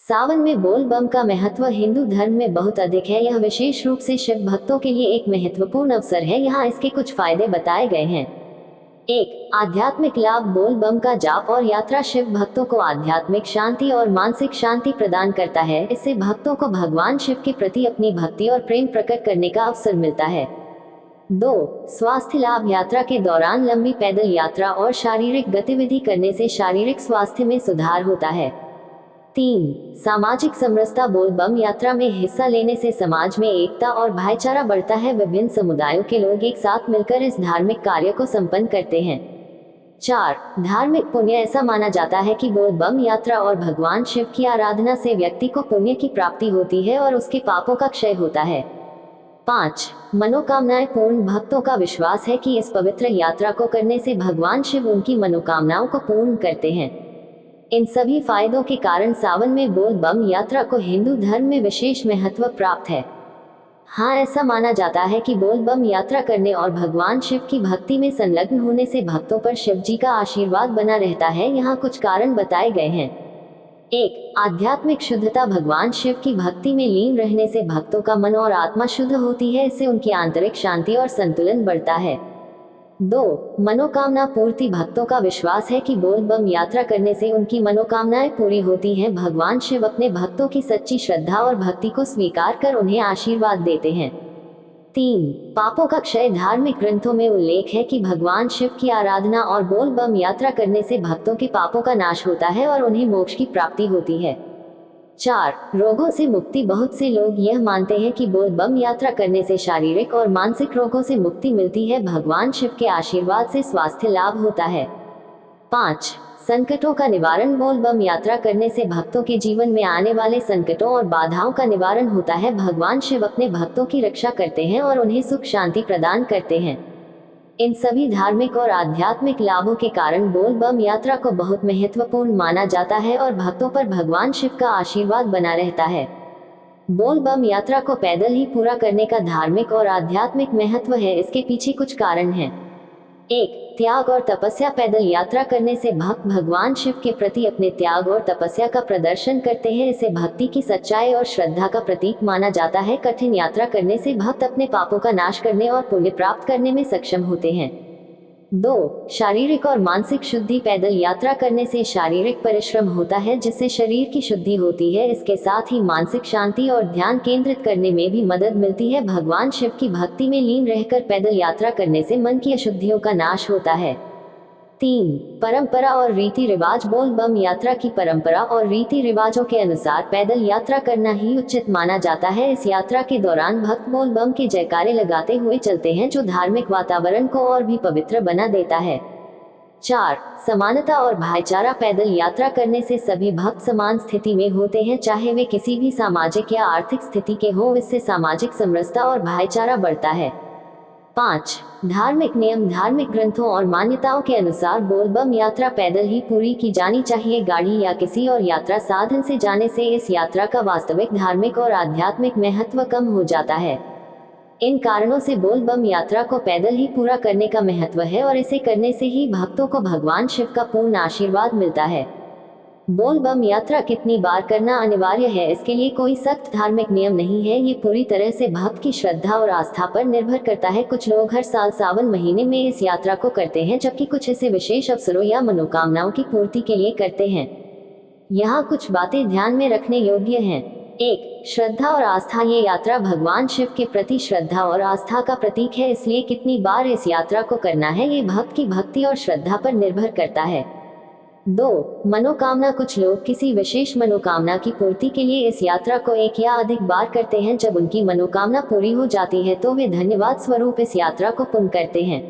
सावन में बोल बम का महत्व हिंदू धर्म में बहुत अधिक है। यह विशेष रूप से शिव भक्तों के लिए एक महत्वपूर्ण अवसर है। यहाँ इसके कुछ फायदे बताए गए हैं। 1. आध्यात्मिक लाभ। बोल बम का जाप और यात्रा शिव भक्तों को आध्यात्मिक शांति और मानसिक शांति प्रदान करता है। इससे भक्तों को भगवान शिव के प्रति अपनी भक्ति और प्रेम प्रकट करने का अवसर मिलता है। 2. स्वास्थ्य लाभ। यात्रा के दौरान लंबी पैदल यात्रा और शारीरिक गतिविधि करने से शारीरिक स्वास्थ्य में सुधार होता है। 3. सामाजिक समरसता। बोल बम यात्रा में हिस्सा लेने से समाज में एकता और भाईचारा बढ़ता है। विभिन्न समुदायों के लोग एक साथ मिलकर इस धार्मिक कार्य को संपन्न करते हैं। 4. धार्मिक पुण्य। ऐसा माना जाता है कि बोल बम यात्रा और भगवान शिव की आराधना से व्यक्ति को पुण्य की प्राप्ति होती है और उसके पापों का क्षय होता है। 5. मनोकामनाएं पूर्ण। भक्तों का विश्वास है कि इस पवित्र यात्रा को करने से भगवान शिव उनकी मनोकामनाओं को पूर्ण करते हैं। इन सभी फायदों के कारण सावन में बोल बम यात्रा को हिंदू धर्म में विशेष महत्व प्राप्त है। हाँ, ऐसा माना जाता है कि बोल बम यात्रा करने और भगवान शिव की भक्ति में संलग्न होने से भक्तों पर शिव जी का आशीर्वाद बना रहता है। यहाँ कुछ कारण बताए गए हैं। 1. आध्यात्मिक शुद्धता। भगवान शिव की भक्ति में लीन रहने से भक्तों का मन और आत्मा शुद्ध होती है। इससे उनकी आंतरिक शांति और संतुलन बढ़ता है। 2. मनोकामना पूर्ति। भक्तों का विश्वास है कि बोल बम यात्रा करने से उनकी मनोकामनाएं पूरी होती हैं। भगवान शिव अपने भक्तों की सच्ची श्रद्धा और भक्ति को स्वीकार कर उन्हें आशीर्वाद देते हैं। 3. पापों का क्षय। धार्मिक ग्रंथों में उल्लेख है कि भगवान शिव की आराधना और बोल बम यात्रा करने से भक्तों के पापों का नाश होता है और उन्हें मोक्ष की प्राप्ति होती है। 4. रोगों से मुक्ति। बहुत से लोग यह मानते हैं कि बोल बम यात्रा करने से शारीरिक और मानसिक रोगों से मुक्ति मिलती है। भगवान शिव के आशीर्वाद से स्वास्थ्य लाभ होता है। 5. संकटों का निवारण। बोल बम यात्रा करने से भक्तों के जीवन में आने वाले संकटों और बाधाओं का निवारण होता है। भगवान शिव अपने भक्तों की रक्षा करते हैं और उन्हें सुख शांति प्रदान करते हैं। इन सभी धार्मिक और आध्यात्मिक लाभों के कारण बोल बम यात्रा को बहुत महत्वपूर्ण माना जाता है और भक्तों पर भगवान शिव का आशीर्वाद बना रहता है। बोल बम यात्रा को पैदल ही पूरा करने का धार्मिक और आध्यात्मिक महत्व है। इसके पीछे कुछ कारण हैं। 1. त्याग और तपस्या। पैदल यात्रा करने से भक्त भगवान शिव के प्रति अपने त्याग और तपस्या का प्रदर्शन करते हैं। इसे भक्ति की सच्चाई और श्रद्धा का प्रतीक माना जाता है। कठिन यात्रा करने से भक्त अपने पापों का नाश करने और पुण्य प्राप्त करने में सक्षम होते हैं। 2. शारीरिक और मानसिक शुद्धि। पैदल यात्रा करने से शारीरिक परिश्रम होता है जिससे शरीर की शुद्धि होती है। इसके साथ ही मानसिक शांति और ध्यान केंद्रित करने में भी मदद मिलती है। भगवान शिव की भक्ति में लीन रहकर पैदल यात्रा करने से मन की अशुद्धियों का नाश होता है। 3. परंपरा और रीति रिवाज। बोल बम यात्रा की परंपरा और रीति रिवाजों के अनुसार पैदल यात्रा करना ही उचित माना जाता है। इस यात्रा के दौरान भक्त बोल बम के जयकारे लगाते हुए चलते हैं जो धार्मिक वातावरण को और भी पवित्र बना देता है। 4. समानता और भाईचारा। पैदल यात्रा करने से सभी भक्त समान स्थिति में होते हैं, चाहे वे किसी भी सामाजिक या आर्थिक स्थिति के हों। इससे सामाजिक समरसता और भाईचारा बढ़ता है। 5. धार्मिक नियम। धार्मिक ग्रंथों और मान्यताओं के अनुसार बोल बम यात्रा पैदल ही पूरी की जानी चाहिए। गाड़ी या किसी और यात्रा साधन से जाने से इस यात्रा का वास्तविक धार्मिक और आध्यात्मिक महत्व कम हो जाता है। इन कारणों से बोल बम यात्रा को पैदल ही पूरा करने का महत्व है और इसे करने से ही भक्तों को भगवान शिव का पूर्ण आशीर्वाद मिलता है। बोल बम यात्रा कितनी बार करना अनिवार्य है, इसके लिए कोई सख्त धार्मिक नियम नहीं है। ये पूरी तरह से भक्त की श्रद्धा और आस्था पर निर्भर करता है। कुछ लोग हर साल सावन महीने में इस यात्रा को करते हैं, जबकि कुछ इसे विशेष अवसरों या मनोकामनाओं की पूर्ति के लिए करते हैं। यहाँ कुछ बातें ध्यान में रखने योग्य हैं। 1. श्रद्धा और आस्था। ये यात्रा भगवान शिव के प्रति श्रद्धा और आस्था का प्रतीक है, इसलिए कितनी बार इस यात्रा को करना है ये भक्त की भक्ति और श्रद्धा पर निर्भर करता है। 2. मनोकामना। कुछ लोग किसी विशेष मनोकामना की पूर्ति के लिए इस यात्रा को एक या अधिक बार करते हैं। जब उनकी मनोकामना पूरी हो जाती है तो वे धन्यवाद स्वरूप इस यात्रा को पुण्य करते हैं।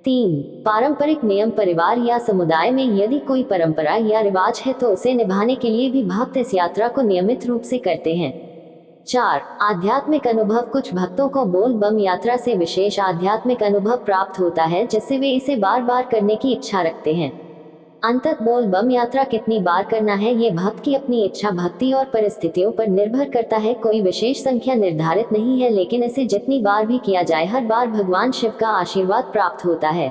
3. पारंपरिक नियम। परिवार या समुदाय में यदि कोई परंपरा या रिवाज है तो उसे निभाने के लिए भी भक्त इस यात्रा को नियमित रूप से करते हैं। 4. आध्यात्मिक अनुभव। कुछ भक्तों को बोल बम यात्रा से विशेष आध्यात्मिक अनुभव प्राप्त होता है जिससे वे इसे बार बार करने की इच्छा रखते हैं। अंततः बोल बम यात्रा कितनी बार करना है ये भक्त की अपनी इच्छा, भक्ति और परिस्थितियों पर निर्भर करता है। कोई विशेष संख्या निर्धारित नहीं है, लेकिन इसे जितनी बार भी किया जाए हर बार भगवान शिव का आशीर्वाद प्राप्त होता है।